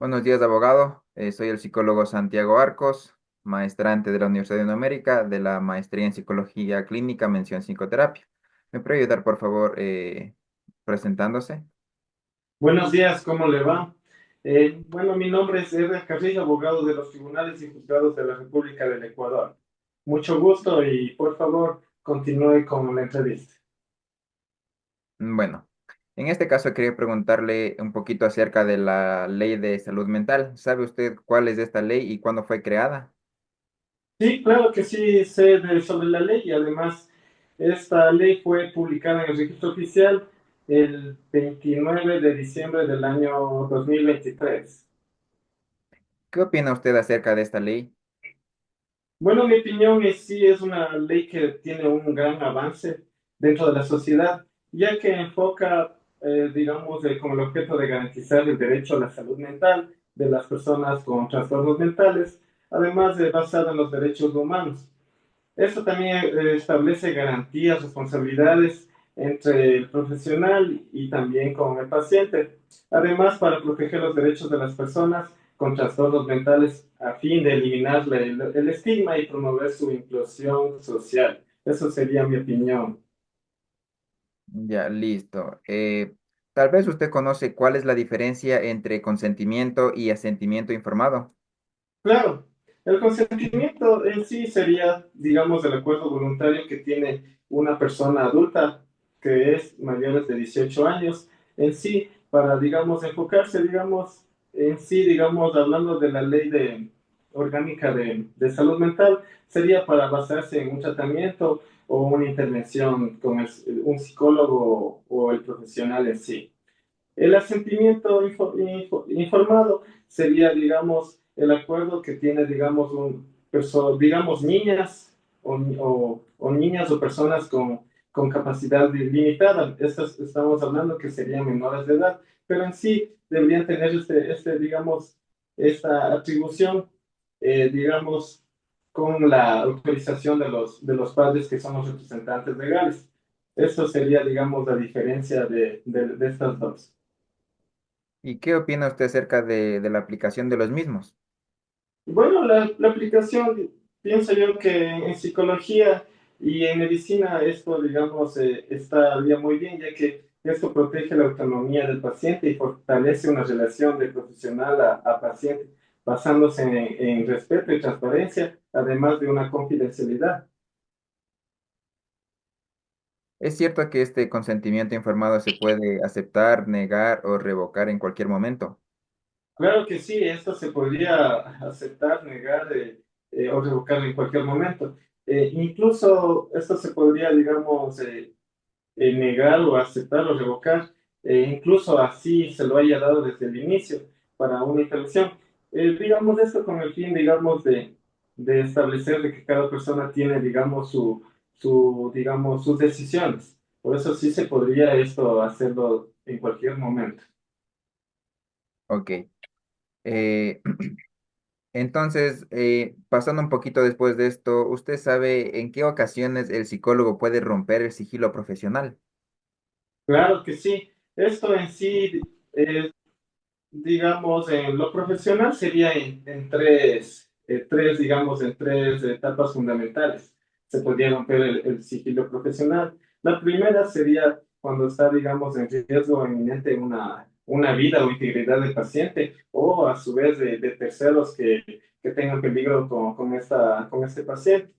Buenos días, abogado. Soy el psicólogo Santiago Arcos, maestrante de la Universidad de América, de la maestría en Psicología Clínica, mención psicoterapia. ¿Me puede ayudar, por favor, presentándose? Buenos días, ¿cómo le va? Bueno, mi nombre es Edgar Carrillo, abogado de los tribunales y juzgados de la República del Ecuador. Mucho gusto y por favor continúe con la entrevista. Bueno, en este caso quería preguntarle un poquito acerca de la ley de salud mental. ¿Sabe usted cuál es esta ley y cuándo fue creada? Sí, claro que sí sé sobre la ley y además esta ley fue publicada en el registro oficial el 29 de diciembre del año 2023. ¿Qué opina usted acerca de esta ley? Bueno, mi opinión es sí es una ley que tiene un gran avance dentro de la sociedad, ya que enfoca, digamos, con el objeto de garantizar el derecho a la salud mental de las personas con trastornos mentales, además de basada en los derechos humanos. Esto también establece garantías, responsabilidades entre el profesional y también con el paciente. Además, para proteger los derechos de las personas con trastornos mentales a fin de eliminarle el estigma y promover su inclusión social. Eso sería mi opinión. Ya, listo. Tal vez usted conoce cuál es la diferencia entre consentimiento y asentimiento informado. Claro, el consentimiento en sí sería, digamos, el acuerdo voluntario que tiene una persona adulta que es mayores de 18 años en sí para, digamos, enfocarse, digamos, en sí, digamos, hablando de la ley orgánica de salud mental, sería para basarse en un tratamiento o una intervención con un psicólogo o el profesional en sí. El asentimiento informado sería, digamos, el acuerdo que tiene, digamos, digamos niñas o niñas o personas con capacidad limitada. Estas estamos hablando que serían menores de edad, pero en sí deberían tener digamos, esta atribución, digamos, con la autorización de los padres que son los representantes legales. Eso sería, digamos, la diferencia de estas dos. ¿Y qué opina usted acerca de la aplicación de los mismos? Bueno, la aplicación, pienso yo que en psicología y en medicina esto, digamos, estaría muy bien, ya que esto protege la autonomía del paciente y fortalece una relación de profesional a paciente, basándose en respeto y transparencia, además de una confidencialidad. ¿Es cierto que este consentimiento informado se puede aceptar, negar o revocar en cualquier momento? Claro que sí, esto se podría aceptar, negar o revocar en cualquier momento. Incluso esto se podría, digamos, negar o aceptar o revocar, incluso así se lo haya dado desde el inicio para una intervención. Digamos esto con el fin, digamos, de establecer de que cada persona tiene, digamos, digamos, sus decisiones. Por eso sí se podría esto hacerlo en cualquier momento. Ok. Eh, entonces, pasando un poquito después de esto, ¿usted sabe en qué ocasiones el psicólogo puede romper el sigilo profesional? Claro que sí. Esto en sí, digamos, en lo profesional sería digamos, en tres etapas fundamentales. Se podría romper el sigilo profesional. La primera sería cuando está, digamos, en riesgo inminente una vida o integridad del paciente o a su vez de terceros que tengan peligro con este paciente.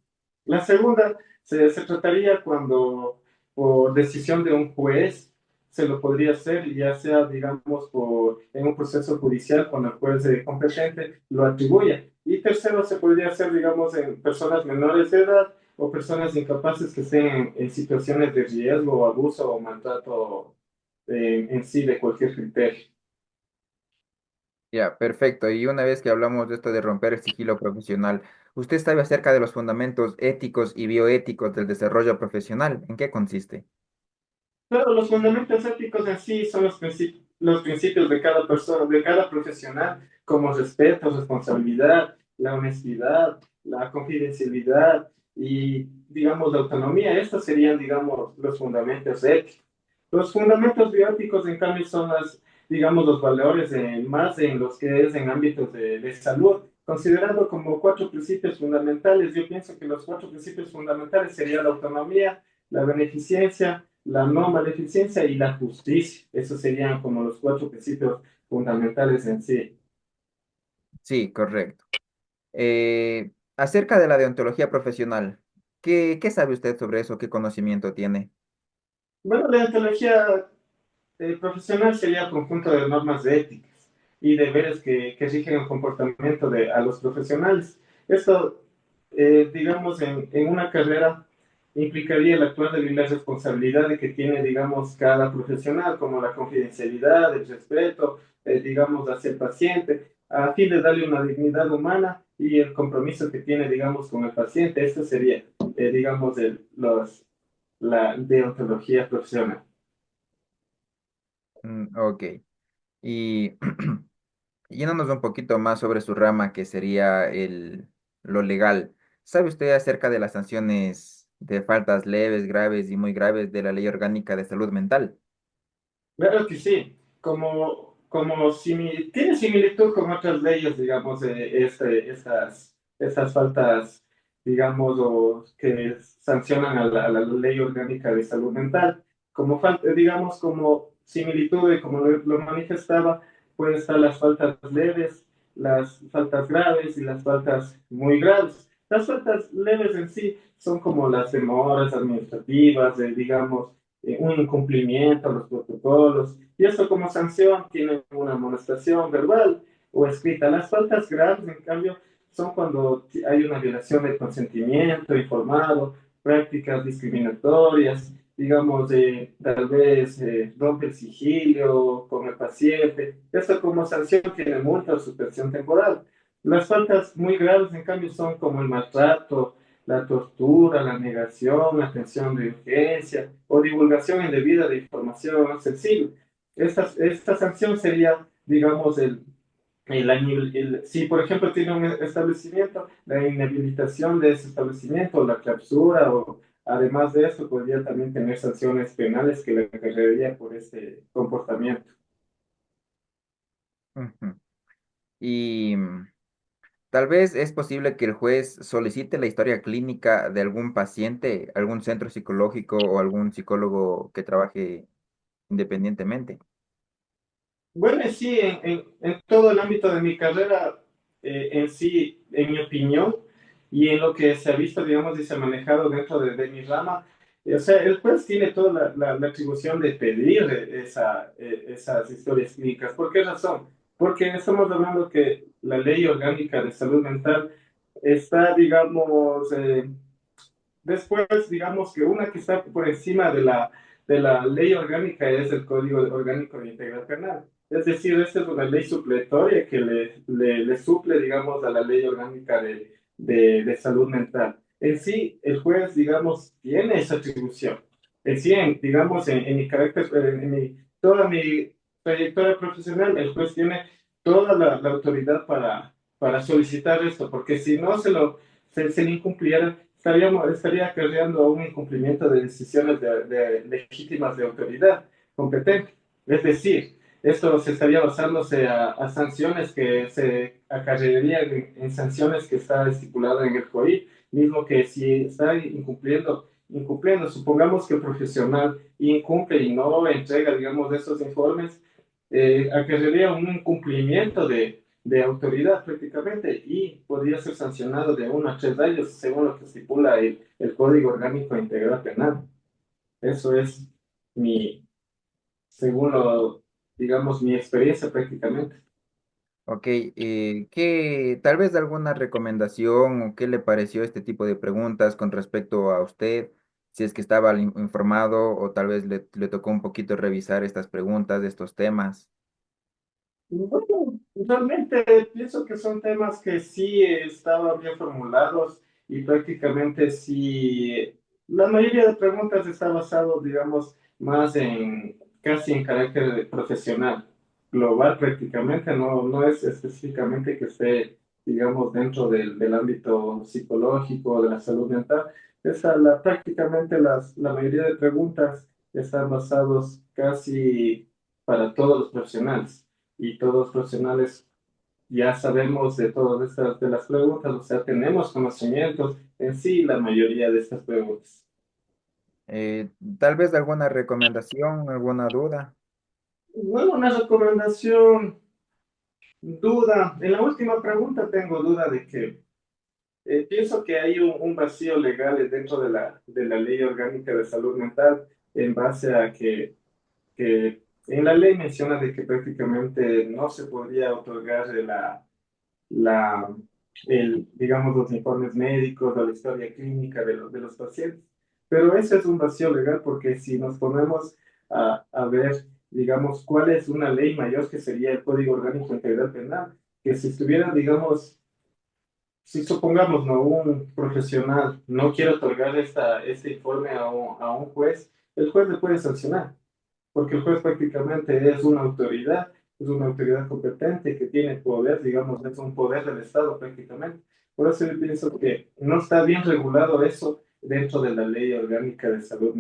La segunda se trataría cuando por decisión de un juez se lo podría hacer, ya sea, digamos, en un proceso judicial cuando el juez competente lo atribuya. Y tercero, se podría hacer, digamos, en personas menores de edad o personas incapaces que estén en situaciones de riesgo, abuso o maltrato en sí de cualquier criterio. Ya, perfecto. Y una vez que hablamos de esto de romper el sigilo profesional, ¿usted sabe acerca de los fundamentos éticos y bioéticos del desarrollo profesional? ¿En qué consiste? Claro, los fundamentos éticos en sí son los principios de cada persona, de cada profesional, como respeto, responsabilidad, la honestidad, la confidencialidad y, digamos, la autonomía. Estos serían, digamos, los fundamentos éticos. Los fundamentos bioéticos, en cambio, son digamos, los valores más en los que es en ámbitos de salud, considerando como cuatro principios fundamentales. Yo pienso que los cuatro principios fundamentales serían la autonomía, la beneficencia, la no maleficencia y la justicia. Esos serían como los cuatro principios fundamentales en sí. Sí, correcto. Acerca de la deontología profesional, ¿qué sabe usted sobre eso? ¿Qué conocimiento tiene? Bueno, la ontología profesional sería el conjunto de normas de éticas y deberes que rigen el comportamiento a los profesionales. Esto, digamos, en una carrera implicaría el actuar de la responsabilidad de que tiene, digamos, cada profesional, como la confidencialidad, el respeto, digamos, hacia el paciente, a fin de darle una dignidad humana y el compromiso que tiene, digamos, con el paciente. Esto sería, digamos, la deontología profesional. Ok. Y yéndonos un poquito más sobre su rama, que sería lo legal. ¿Sabe usted acerca de las sanciones de faltas leves, graves y muy graves de la Ley Orgánica de Salud Mental? Claro que sí, tiene similitud con otras leyes, digamos, estas faltas, digamos, o que sancionan a la ley orgánica de salud mental. Como falta, digamos, como similitud, y como lo manifestaba, pueden estar las faltas leves, las faltas graves y las faltas muy graves. Las faltas leves en sí son como las demoras administrativas, digamos, un incumplimiento a los protocolos, y esto como sanción tiene una amonestación verbal o escrita. Las faltas graves, en cambio, son cuando hay una violación del consentimiento informado, prácticas discriminatorias, digamos, tal vez rompe el sigilio con el paciente. Esto como sanción tiene multa o suspensión temporal. Las faltas muy graves, en cambio, son como el maltrato, la tortura, la negación, la atención de urgencia o divulgación indebida de información sensible. Esta sanción sería, digamos, si por ejemplo tiene un establecimiento, la inhabilitación de ese establecimiento, la clausura o además de eso podría también tener sanciones penales que le acarrearía por este comportamiento. Ujú. Y tal vez es posible que el juez solicite la historia clínica de algún paciente, algún centro psicológico o algún psicólogo que trabaje independientemente. Bueno, sí, en todo el ámbito de mi carrera, en sí, en mi opinión, y en lo que se ha visto, digamos, y se ha manejado dentro de mi rama, o sea, el juez tiene toda la atribución de pedir esas historias clínicas. ¿Por qué razón? Porque estamos hablando que la ley orgánica de salud mental está, digamos, después, digamos que una que está por encima de la ley orgánica es el Código Orgánico de Integral Penal. Es decir, esta es una ley supletoria que le suple, digamos, a la ley orgánica de salud mental. En sí, el juez, digamos, tiene esa atribución. En sí, digamos, en mi carácter, toda mi trayectoria profesional, el juez tiene toda la autoridad para solicitar esto, porque si no se le incumpliera, estaría acarreando un incumplimiento de decisiones legítimas de autoridad competente. Es decir, esto se estaría basándose a sanciones que se acarrearían en sanciones que está estipulado en el COI, mismo que si está incumpliendo, supongamos que el profesional incumple y no entrega, digamos, esos informes, acarrearía un incumplimiento de autoridad prácticamente y podría ser sancionado de 1 a 3 años según lo que estipula el Código Orgánico Integral Penal. Eso es mi, según digamos, mi experiencia prácticamente. Ok, ¿qué, tal vez alguna recomendación o qué le pareció este tipo de preguntas con respecto a usted? Si es que estaba informado o tal vez le tocó un poquito revisar estas preguntas, estos temas. Bueno, realmente pienso que son temas que sí estaban bien formulados y prácticamente sí, la mayoría de preguntas está basado, digamos, más casi en carácter profesional, global prácticamente, no es específicamente que esté, digamos, dentro del ámbito psicológico, de la salud mental. Prácticamente la mayoría de preguntas están basados casi para todos los profesionales. Y todos los profesionales ya sabemos de todas estas de las preguntas, o sea, tenemos conocimientos en sí la mayoría de estas preguntas. Eh, Tal vez alguna recomendación, alguna duda. Bueno, una recomendación, duda. En la última pregunta tengo duda de que pienso que hay un vacío legal dentro de la Ley Orgánica de Salud Mental en base a que en la ley menciona de que prácticamente no se podría otorgar la, digamos, los informes médicos o la historia clínica de los pacientes. Pero ese es un vacío legal porque si nos ponemos a ver, digamos, cuál es una ley mayor que sería el Código Orgánico Integral Penal, que si estuviera, digamos, si supongamos, ¿no? Un profesional no quiere otorgar este informe a un juez, el juez le puede sancionar porque el juez prácticamente es una autoridad competente que tiene poder, digamos, es un poder del Estado prácticamente. Por eso yo pienso que no está bien regulado eso dentro de la ley orgánica de salud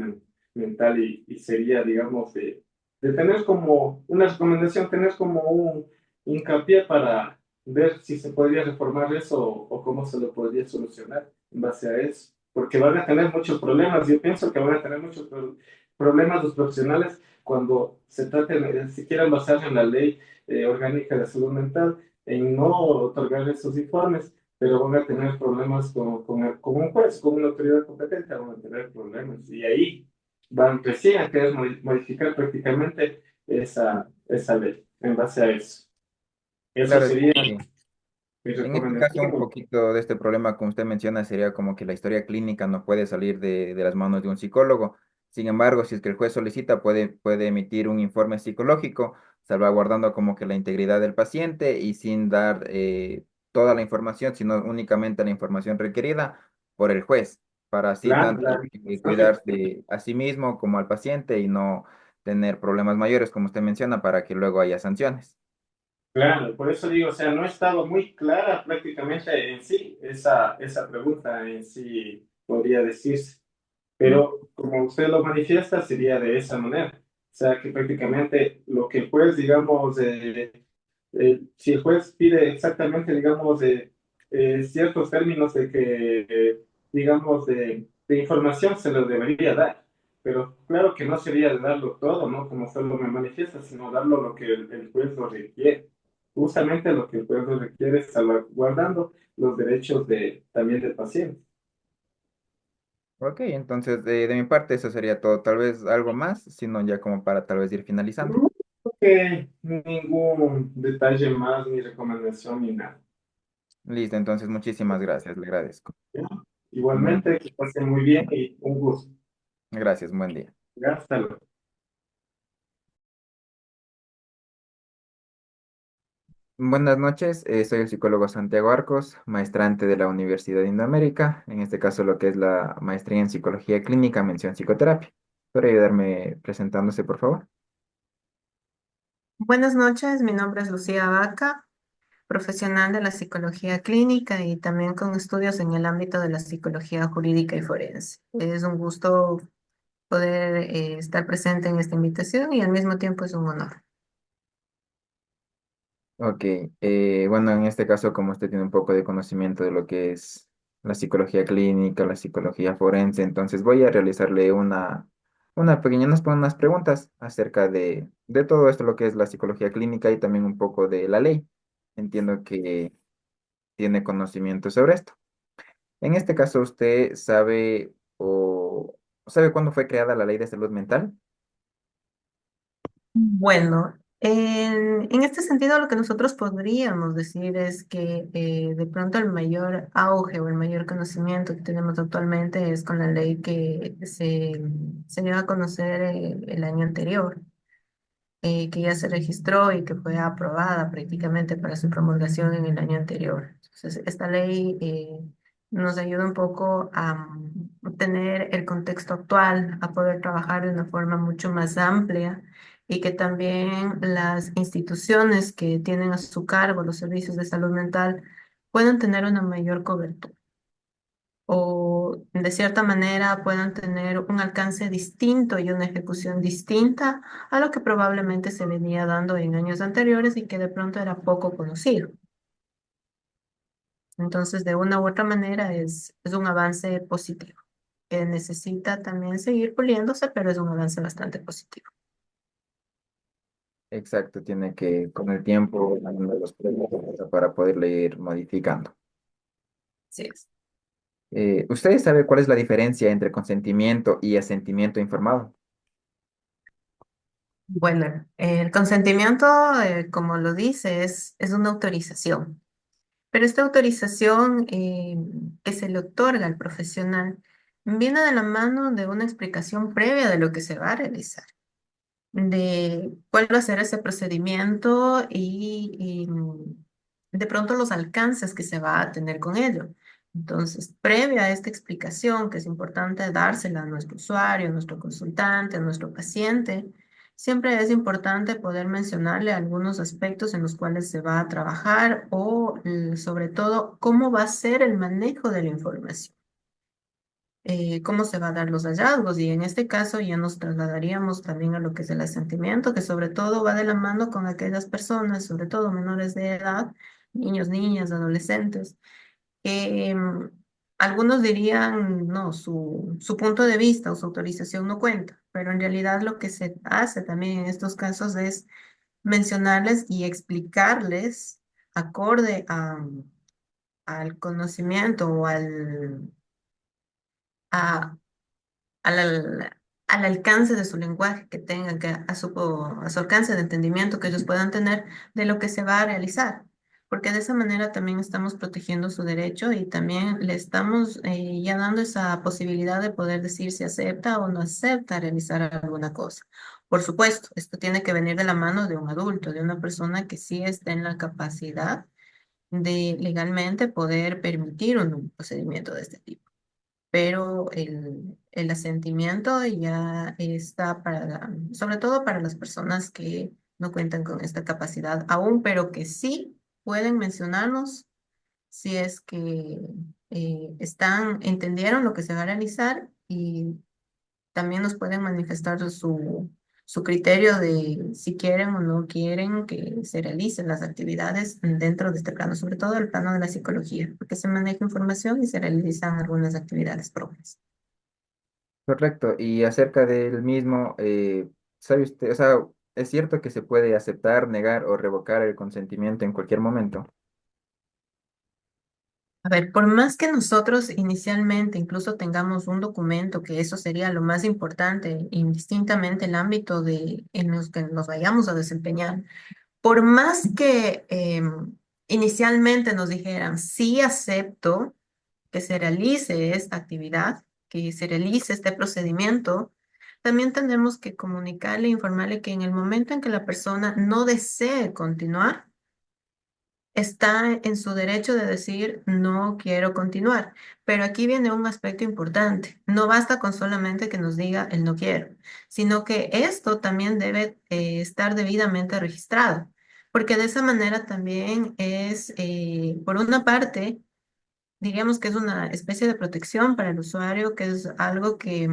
mental y sería, digamos, de tener como una recomendación, tener como un hincapié para ver si se podría reformar eso o cómo se lo podría solucionar en base a eso. Porque van a tener muchos problemas, yo pienso que van a tener muchos problemas los profesionales cuando se trate de, si quieren basarse en la ley orgánica de salud mental, en no otorgar esos informes, pero van a tener problemas con un juez, con una autoridad competente, van a tener problemas. Y ahí van recién a querer modificar prácticamente esa ley en base a eso. Eso Claro, es sería que mi en este caso, un recomendación. poquito de este problema, como usted menciona, sería como que la historia clínica no puede salir de las manos de un psicólogo. Sin embargo, si es que el juez solicita, puede emitir un informe psicológico, salvaguardando como que la integridad del paciente y sin dar toda la información, sino únicamente la información requerida por el juez, para así Claro, tanto claro. cuidarse a sí mismo como al paciente y no tener problemas mayores, como usted menciona, para que luego haya sanciones. Claro, por eso digo, o sea, no estaba muy clara prácticamente en sí esa pregunta en sí, podría decirse. Pero como usted lo manifiesta, sería de esa manera. O sea, que prácticamente lo que el juez, digamos, si el juez pide exactamente, digamos, ciertos términos de que, digamos, de información, se los debería dar. Pero claro que no sería de darlo todo, ¿no? Como solo me manifiesta, sino darlo lo que el juez lo requiere. Justamente lo que el juez lo requiere, salvaguardando los derechos también del paciente. Ok, entonces de mi parte eso sería todo. Tal vez algo más, sino ya como para tal vez ir finalizando. No que ningún detalle más, ni recomendación, ni nada. Listo, entonces muchísimas gracias, le agradezco. ¿Ya? Buen día. Igualmente, que pasen muy bien y un gusto. Gracias, buen día. Hasta luego. Buenas noches, soy el psicólogo Santiago Arcos, maestrante de la Universidad de Indoamérica, en este caso lo que es la maestría en psicología clínica, mención psicoterapia. ¿Podría ayudarme presentándose, por favor? Buenas noches, mi nombre es Lucía Vaca, profesional de la psicología clínica y también con estudios en el ámbito de la psicología jurídica y forense. Es un gusto poder estar presente en esta invitación y al mismo tiempo es un honor. Ok, bueno, en este caso, como usted tiene un poco de conocimiento de lo que es la psicología clínica, la psicología forense, entonces voy a realizarle una pequeña, unas preguntas acerca de todo esto, lo que es la psicología clínica y también un poco de la ley. Entiendo que tiene conocimiento sobre esto. En este caso, ¿usted sabe cuándo fue creada la ley de salud mental? Bueno, en este sentido lo que nosotros podríamos decir es que de pronto el mayor auge o el mayor conocimiento que tenemos actualmente es con la ley que se dio a conocer el año anterior. Que ya se registró y que fue aprobada prácticamente para su promulgación en el año anterior. Entonces, esta ley nos ayuda un poco a tener el contexto actual, a poder trabajar de una forma mucho más amplia y que también las instituciones que tienen a su cargo los servicios de salud mental puedan tener una mayor cobertura. o de cierta manera puedan tener un alcance distinto y una ejecución distinta a lo que probablemente se venía dando en años anteriores y que de pronto era poco conocido. Entonces, de una u otra manera es un avance positivo, que necesita también seguir puliéndose, pero es un avance bastante positivo. Exacto, tiene que con el tiempo ganando los premios para poderle ir modificando. Así es. ¿Ustedes saben cuál es la diferencia entre consentimiento y asentimiento informado? Bueno, el consentimiento, como lo dice, es una autorización. Pero esta autorización que se le otorga al profesional viene de la mano de una explicación previa de lo que se va a realizar, de cuál va a ser ese procedimiento y de pronto los alcances que se va a tener con ello. Entonces, previa a esta explicación, que es importante dársela a nuestro usuario, a nuestro consultante, a nuestro paciente, siempre es importante poder mencionarle algunos aspectos en los cuales se va a trabajar o, sobre todo, cómo va a ser el manejo de la información, cómo se va a dar los hallazgos y en este caso ya nos trasladaríamos también a lo que es el asentimiento, que sobre todo va de la mano con aquellas personas, sobre todo menores de edad, niños, niñas, adolescentes, que algunos dirían, no, su punto de vista o su autorización no cuenta, pero en realidad lo que se hace también en estos casos es mencionarles y explicarles acorde al conocimiento o a, al, al alcance de su lenguaje que tengan, que a su alcance de entendimiento que ellos puedan tener de lo que se va a realizar. Porque de esa manera también estamos protegiendo su derecho y también le estamos ya dando esa posibilidad de poder decir si acepta o no acepta realizar alguna cosa. Por supuesto, esto tiene que venir de la mano de un adulto, de una persona que sí esté en la capacidad de legalmente poder permitir un procedimiento de este tipo, pero el asentimiento ya está sobre todo para las personas que no cuentan con esta capacidad aún, pero que sí pueden mencionarnos si es que entendieron lo que se va a realizar y también nos pueden manifestar su criterio de si quieren o no quieren que se realicen las actividades dentro de este plano, sobre todo el plano de la psicología, porque se maneja información y se realizan algunas actividades propias. Correcto. Y acerca del mismo, ¿sabe usted? O sea, ¿es cierto que se puede aceptar, negar o revocar el consentimiento en cualquier momento? A ver, por más que nosotros inicialmente incluso tengamos un documento, que eso sería lo más importante, indistintamente el ámbito en los que nos vayamos a desempeñar, por más que inicialmente nos dijeran, sí acepto que se realice esta actividad, que se realice este procedimiento, también tenemos que comunicarle, informarle que en el momento en que la persona no desee continuar, está en su derecho de decir no quiero continuar. Pero aquí viene un aspecto importante. No basta con solamente que nos diga el no quiero, sino que esto también debe estar debidamente registrado, porque de esa manera también es, por una parte, diríamos que es una especie de protección para el usuario, que es algo que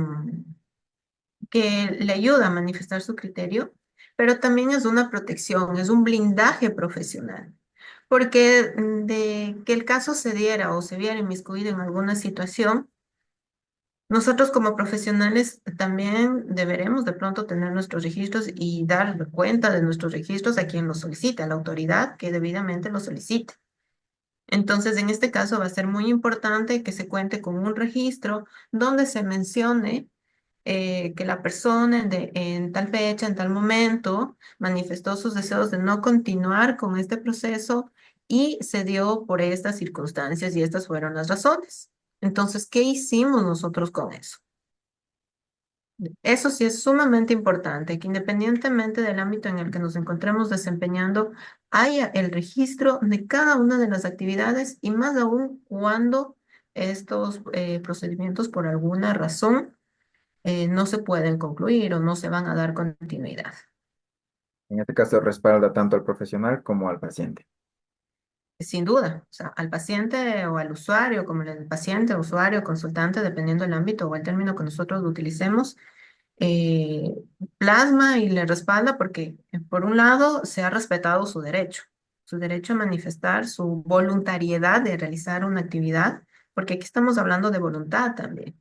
le ayuda a manifestar su criterio, pero también es una protección, es un blindaje profesional. Porque de que el caso se diera o se viera inmiscuido en alguna situación, nosotros como profesionales también deberemos de pronto tener nuestros registros y dar cuenta de nuestros registros a quien los solicita, a la autoridad que debidamente los solicite. Entonces, en este caso va a ser muy importante que se cuente con un registro donde se mencione que la persona en tal fecha, en tal momento, manifestó sus deseos de no continuar con este proceso y se dio por estas circunstancias y estas fueron las razones. Entonces, ¿qué hicimos nosotros con eso? Eso sí es sumamente importante, que independientemente del ámbito en el que nos encontremos desempeñando, haya el registro de cada una de las actividades y más aún cuando estos procedimientos por alguna razón no se pueden concluir o no se van a dar continuidad. En este caso, respalda tanto al profesional como al paciente. Sin duda, o sea, al paciente o al usuario, como el paciente, usuario, consultante, dependiendo del ámbito o el término que nosotros utilicemos, eh, plasma y le respalda porque, por un lado, se ha respetado su derecho a manifestar su voluntariedad de realizar una actividad, porque aquí estamos hablando de voluntad también,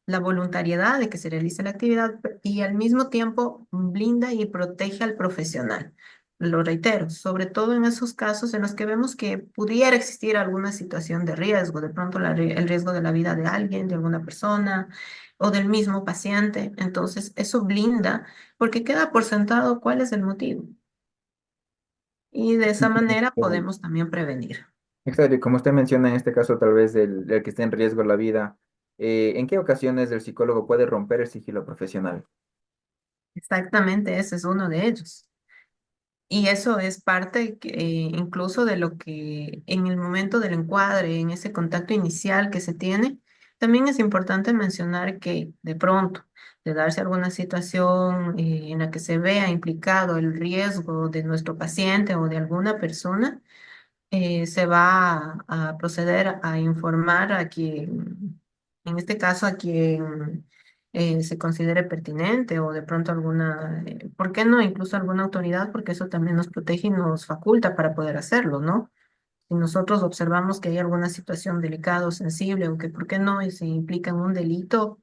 la voluntariedad de que se realice la actividad y al mismo tiempo blinda y protege al profesional. Lo reitero, sobre todo en esos casos en los que vemos que pudiera existir alguna situación de riesgo, de pronto el riesgo de la vida de alguien, de alguna persona o del mismo paciente. Entonces, eso blinda porque queda por sentado cuál es el motivo y de esa manera podemos también prevenir. Exacto, y como usted menciona en este caso, tal vez el que esté en riesgo la vida, ¿en qué ocasiones el psicólogo puede romper el sigilo profesional? Exactamente, ese es uno de ellos. Y eso es parte incluso de lo que en el momento del encuadre, en ese contacto inicial que se tiene, también es importante mencionar que de pronto, de darse alguna situación en la que se vea implicado el riesgo de nuestro paciente o de alguna persona, se va a proceder a informar a quien, en este caso, a quien se considere pertinente o de pronto alguna, ¿por qué no? Incluso alguna autoridad, porque eso también nos protege y nos faculta para poder hacerlo, ¿no? Si nosotros observamos que hay alguna situación delicada o sensible o que, ¿por qué no? Y se implica en un delito,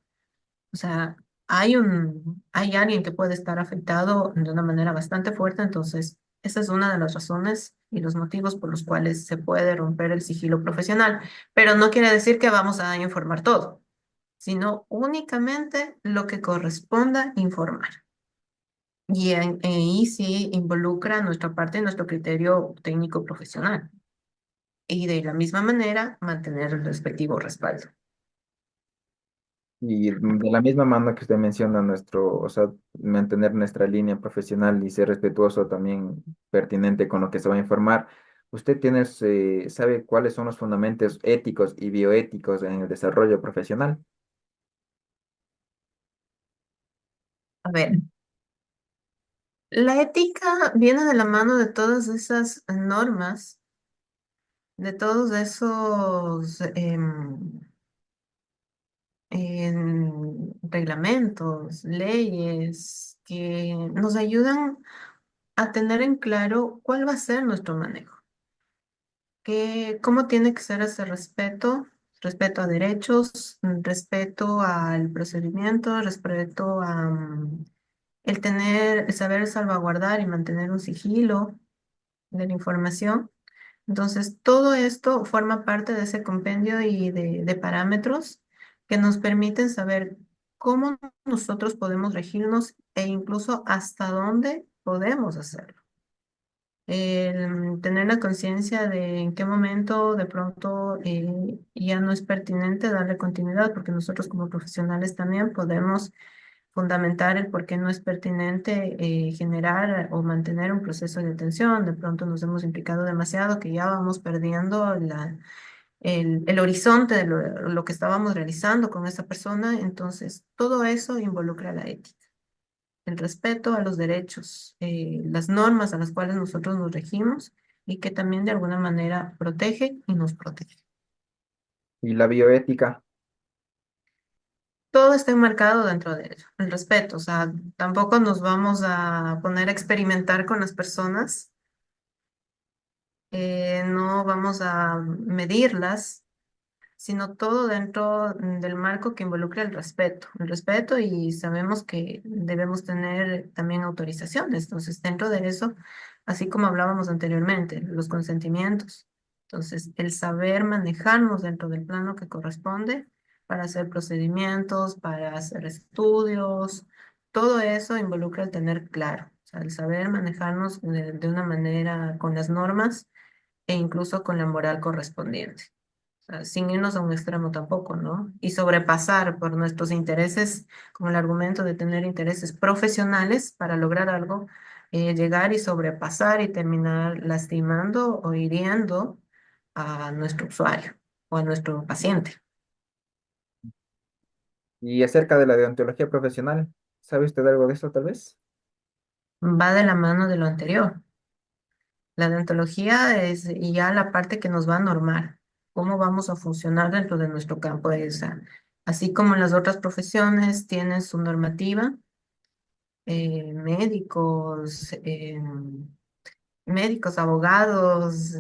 o sea, hay alguien que puede estar afectado de una manera bastante fuerte, entonces esa es una de las razones y los motivos por los cuales se puede romper el sigilo profesional, pero no quiere decir que vamos a informar todo, sino únicamente lo que corresponda informar. Y ahí sí involucra nuestra parte, nuestro criterio técnico profesional. Y de la misma manera mantener el respectivo respaldo. Y de la misma mano que usted menciona, o sea, mantener nuestra línea profesional y ser respetuoso también pertinente con lo que se va a informar. ¿Usted sabe cuáles son los fundamentos éticos y bioéticos en el desarrollo profesional? A ver, la ética viene de la mano de todas esas normas, de todos esos reglamentos, leyes que nos ayudan a tener en claro cuál va a ser nuestro manejo, cómo tiene que ser ese respeto, respeto a derechos, respeto al procedimiento, respeto a el tener, el saber salvaguardar y mantener un sigilo de la información. Entonces, todo esto forma parte de ese compendio y de parámetros que nos permiten saber cómo nosotros podemos regirnos e incluso hasta dónde podemos hacerlo. El tener la conciencia de en qué momento de pronto ya no es pertinente darle continuidad, porque nosotros como profesionales también podemos fundamentar el por qué no es pertinente generar o mantener un proceso de atención. De pronto nos hemos implicado demasiado que ya vamos perdiendo el horizonte de lo que estábamos realizando con esa persona. Entonces, todo eso involucra la ética, el respeto a los derechos, las normas a las cuales nosotros nos regimos y que también de alguna manera protege y nos protege. Y la bioética. Todo está enmarcado dentro de ello, el respeto, o sea, tampoco nos vamos a poner a experimentar con las personas, no vamos a medirlas, sino todo dentro del marco que involucra el respeto y sabemos que debemos tener también autorizaciones, entonces dentro de eso, así como hablábamos anteriormente, los consentimientos, entonces el saber manejarnos dentro del plano que corresponde para hacer procedimientos, para hacer estudios, todo eso involucra el tener claro, o sea, el saber manejarnos de una manera con las normas e incluso con la moral correspondiente sea, sin irnos a un extremo tampoco, ¿no? Y sobrepasar por nuestros intereses, con el argumento de tener intereses profesionales para lograr algo, llegar y sobrepasar y terminar lastimando o hiriendo a nuestro usuario o a nuestro paciente. Y acerca de la deontología profesional, ¿sabe usted algo de eso tal vez? Va de la mano de lo anterior. La deontología es ya la parte que nos va a normar, cómo vamos a funcionar dentro de nuestro campo de esa. Así como en las otras profesiones tienen su normativa, médicos, médicos, abogados,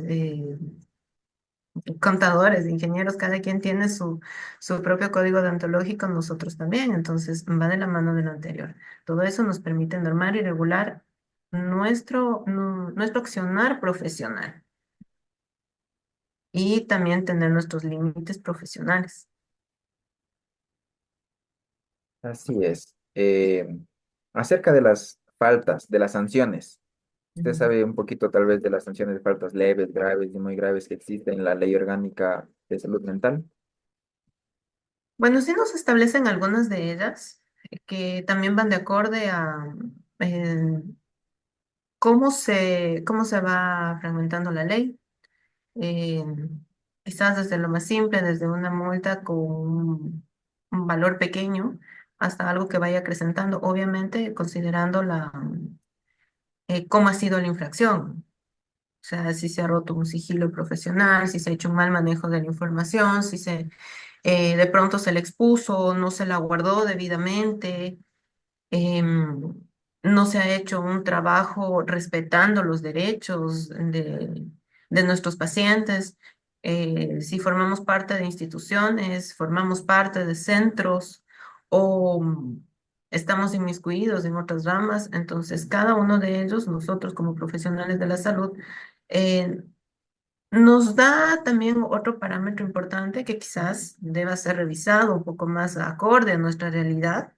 contadores, ingenieros, cada quien tiene su propio código deontológico, nosotros también, entonces va de la mano de lo anterior. Todo eso nos permite normar y regular nuestro accionar profesional y también tener nuestros límites profesionales. Así es. Acerca de las faltas, de las sanciones, ¿usted Mm. sabe un poquito tal vez de las sanciones de faltas leves, graves y muy graves que existen en la Ley Orgánica de Salud Mental? Bueno, sí nos establecen algunas de ellas que también van de acorde a eh, cómo se va fragmentando la ley. eh, Quizás desde lo más simple, desde una multa con un valor pequeño hasta algo que vaya acrecentando, obviamente considerando cómo ha sido la infracción. O sea, si se ha roto un sigilo profesional, si se ha hecho un mal manejo de la información, si de pronto se le expuso, no se la guardó debidamente, em, no se ha hecho un trabajo respetando los derechos de nuestros pacientes. Si formamos parte de instituciones, formamos parte de centros o estamos inmiscuidos en otras ramas, entonces cada uno de ellos, nosotros como profesionales de la salud, eh, nos da también otro parámetro importante que quizás deba ser revisado un poco más acorde a nuestra realidad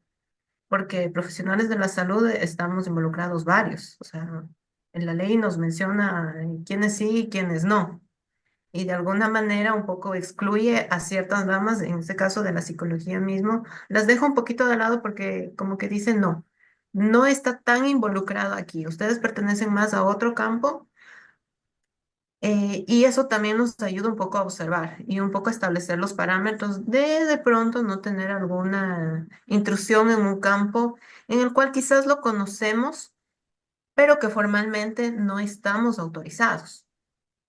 porque profesionales de la salud estamos involucrados varios. O sea, en la ley nos menciona quiénes sí y quiénes no. Y de alguna manera un poco excluye a ciertas ramas, en este caso de la psicología mismo, las deja un poquito de lado porque como que dicen no, no está tan involucrado aquí. Ustedes pertenecen más a otro campo y eso también nos ayuda un poco a observar y un poco a establecer los parámetros de pronto no tener alguna intrusión en un campo en el cual quizás lo conocemos, pero que formalmente no estamos autorizados.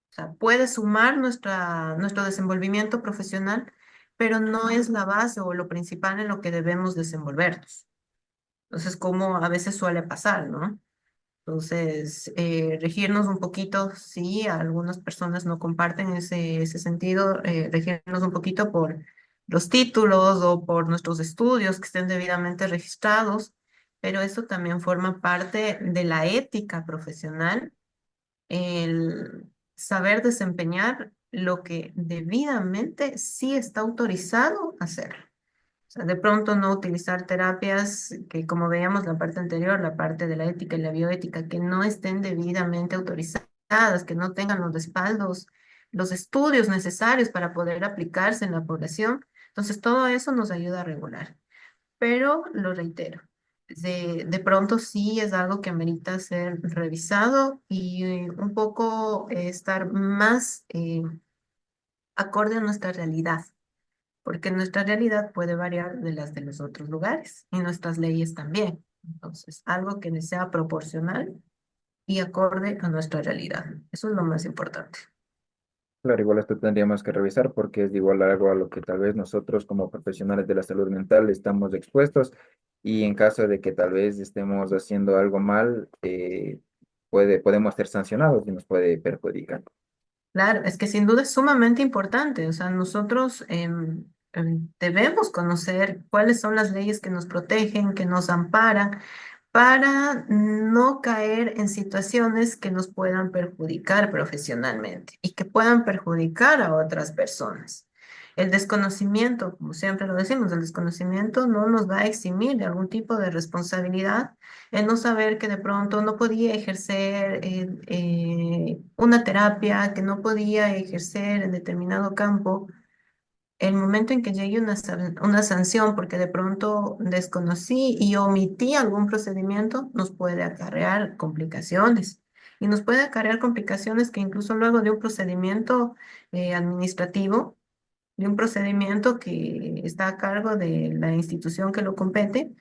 O sea, puede sumar nuestro desenvolvimiento profesional, pero no es la base o lo principal en lo que debemos desenvolvernos. Entonces, como a veces suele pasar, ¿no? Entonces, regirnos un poquito, sí, algunas personas no comparten ese sentido, regirnos un poquito por los títulos o por nuestros estudios que estén debidamente registrados, pero eso también forma parte de la ética profesional, el saber desempeñar lo que debidamente sí está autorizado a hacer. O sea, de pronto no utilizar terapias que, como veíamos la parte anterior, la parte de la ética y la bioética, que no estén debidamente autorizadas, que no tengan los respaldos, los estudios necesarios para poder aplicarse en la población. Entonces, todo eso nos ayuda a regular. Pero lo reitero, de pronto sí es algo que amerita ser revisado y un poco estar más acorde a nuestra realidad porque nuestra realidad puede variar de las de los otros lugares y nuestras leyes también. Entonces, algo que sea proporcional y acorde a nuestra realidad. Eso es lo más importante. Claro, igual esto tendríamos que revisar porque es igual algo a lo que tal vez nosotros como profesionales de la salud mental estamos expuestos y en caso de que tal vez estemos haciendo algo mal, podemos ser sancionados y nos puede perjudicar. Claro, es que sin duda es sumamente importante. O sea, nosotros debemos conocer cuáles son las leyes que nos protegen, que nos amparan, para no caer en situaciones que nos puedan perjudicar profesionalmente y que puedan perjudicar a otras personas. El desconocimiento, como siempre lo decimos, el desconocimiento no nos va a eximir de algún tipo de responsabilidad, el no saber que de pronto no podía ejercer una terapia, que no podía ejercer en determinado campo el momento en que llegue una sanción porque de pronto desconocí y omití algún procedimiento, nos puede acarrear complicaciones. Y nos puede acarrear complicaciones que incluso luego de un procedimiento administrativo, de un procedimiento que está a cargo de la institución que lo compete,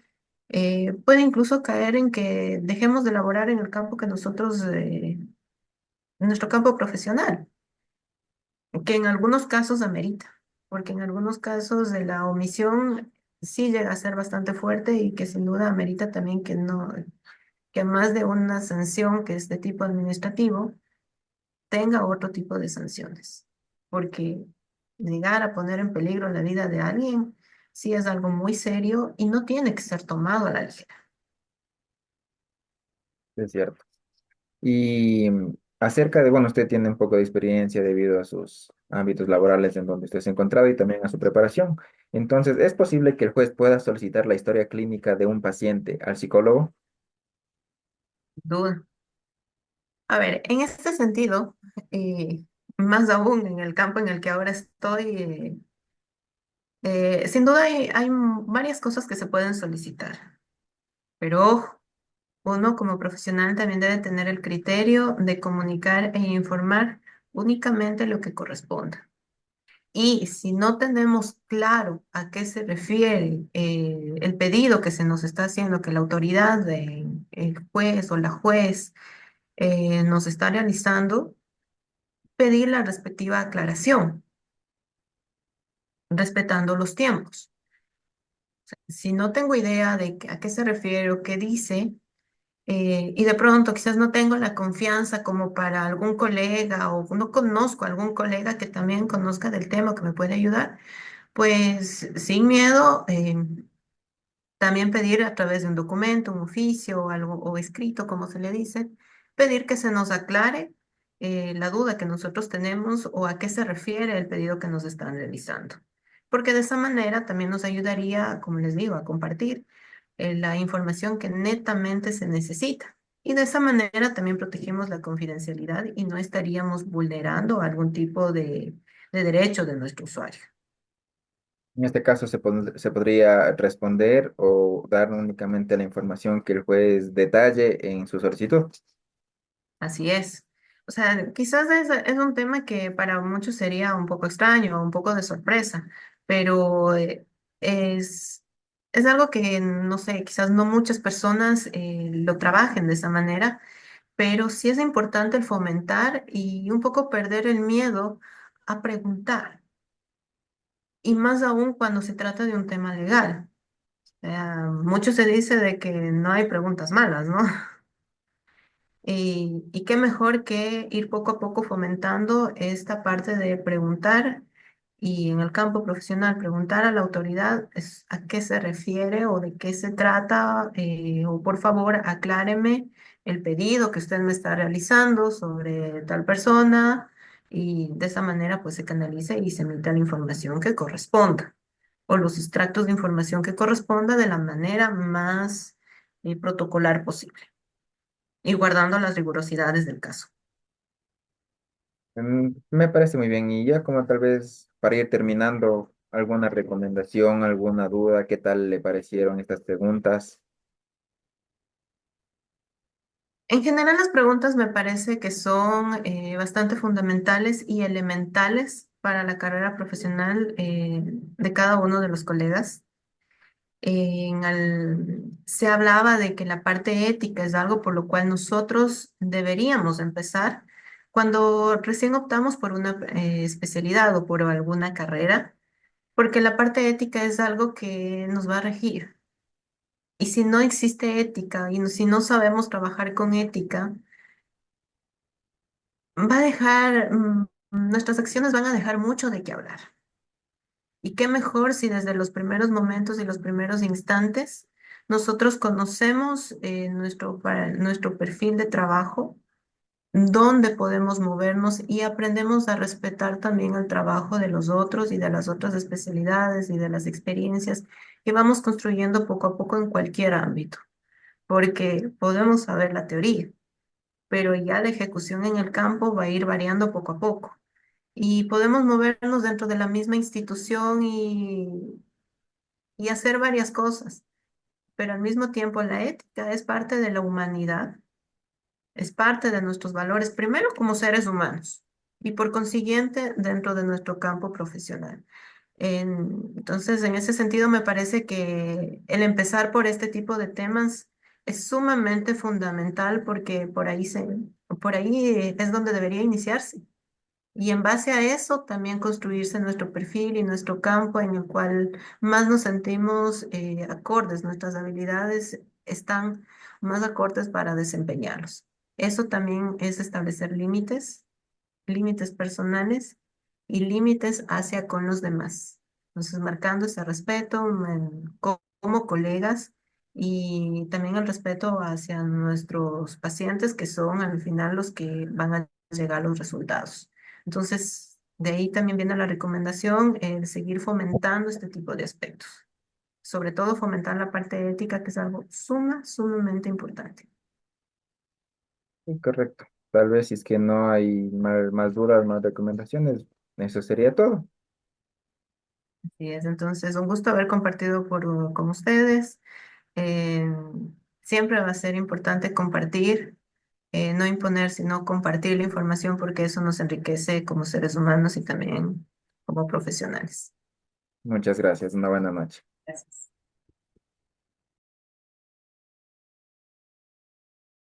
puede incluso caer en que dejemos de laborar en el campo que nosotros nuestro campo profesional, que en algunos casos amerita, porque en algunos casos de la omisión sí llega a ser bastante fuerte y que sin duda amerita también que no, que más de una sanción que es de tipo administrativo tenga otro tipo de sanciones, porque llegar a poner en peligro la vida de alguien sí es algo muy serio y no tiene que ser tomado a la ligera. Es cierto. Y acerca de, bueno, usted tiene un poco de experiencia debido a sus ámbitos laborales en donde usted se ha encontrado y también a su preparación. Entonces, ¿es posible que el juez pueda solicitar la historia clínica de un paciente al psicólogo? Duda. A ver, en este sentido, eh, más aún en el campo en el que ahora estoy, sin duda hay varias cosas que se pueden solicitar, pero ojo, uno como profesional también debe tener el criterio de comunicar e informar únicamente lo que corresponda. Y si no tenemos claro a qué se refiere el pedido que se nos está haciendo, que la autoridad, el juez o la juez nos está realizando, pedir la respectiva aclaración, respetando los tiempos. Si no tengo idea de a qué se refiere o qué dice, y de pronto quizás no tengo la confianza como para algún colega o no conozco a algún colega que también conozca del tema que me puede ayudar, pues sin miedo, también pedir a través de un documento, un oficio o algo o escrito, como se le dice, pedir que se nos aclare la duda que nosotros tenemos o a qué se refiere el pedido que nos están realizando. Porque de esa manera también nos ayudaría, como les digo, a compartir la información que netamente se necesita. Y de esa manera también protegemos la confidencialidad y no estaríamos vulnerando algún tipo de derecho de nuestro usuario. En este caso, se podría responder o dar únicamente la información que el juez detalle en su solicitud. Así es. O sea, quizás es un tema que para muchos sería un poco extraño, un poco de sorpresa, pero es, es algo que, no sé, quizás no muchas personas lo trabajen de esa manera, pero sí es importante el fomentar y un poco perder el miedo a preguntar, y más aún cuando se trata de un tema legal. Mucho se dice de que no hay preguntas malas, ¿no? Y qué mejor que ir poco a poco fomentando esta parte de preguntar y en el campo profesional preguntar a la autoridad a qué se refiere o de qué se trata, o por favor acláreme el pedido que usted me está realizando sobre tal persona, y de esa manera pues se canalice y se emita la información que corresponda o los extractos de información que corresponda de la manera más protocolar posible y guardando las rigurosidades del caso. Me parece muy bien. Y ya como tal vez para ir terminando, alguna recomendación, alguna duda, ¿qué tal le parecieron estas preguntas? En general, las preguntas me parece que son bastante fundamentales y elementales para la carrera profesional de cada uno de los colegas. Se hablaba de que la parte ética es algo por lo cual nosotros deberíamos empezar cuando recién optamos por una especialidad o por alguna carrera, porque la parte ética es algo que nos va a regir. Y si no existe ética y si no sabemos trabajar con ética, va a dejar, nuestras acciones van a dejar mucho de qué hablar. Y qué mejor si desde los primeros momentos y los primeros instantes nosotros conocemos nuestro perfil de trabajo, dónde podemos movernos y aprendemos a respetar también el trabajo de los otros y de las otras especialidades y de las experiencias que vamos construyendo poco a poco en cualquier ámbito, porque podemos saber la teoría, pero ya la ejecución en el campo va a ir variando poco a poco. Y podemos movernos dentro de la misma institución y hacer varias cosas, pero al mismo tiempo la ética es parte de la humanidad, es parte de nuestros valores, primero como seres humanos y por consiguiente dentro de nuestro campo profesional. Entonces, en ese sentido, me parece que el empezar por este tipo de temas es sumamente fundamental porque por ahí Por ahí es donde debería iniciarse. Y en base a eso también construirse nuestro perfil y nuestro campo en el cual más nos sentimos acordes, nuestras habilidades están más acordes para desempeñarlos. Eso también es establecer límites, límites personales y límites hacia con los demás. Entonces, marcando ese respeto como colegas y también el respeto hacia nuestros pacientes, que son al final los que van a llegar a los resultados. Entonces, de ahí también viene la recomendación, el seguir fomentando este tipo de aspectos. Sobre todo fomentar la parte ética, que es algo sumamente importante. Sí, correcto. Tal vez si es que no hay más dudas, más recomendaciones, eso sería todo. Así es, entonces un gusto haber compartido con ustedes. Eh, Siempre va a ser importante compartir, no imponer, sino compartir la información porque eso nos enriquece como seres humanos y también como profesionales. Muchas gracias. Una buena noche. Gracias.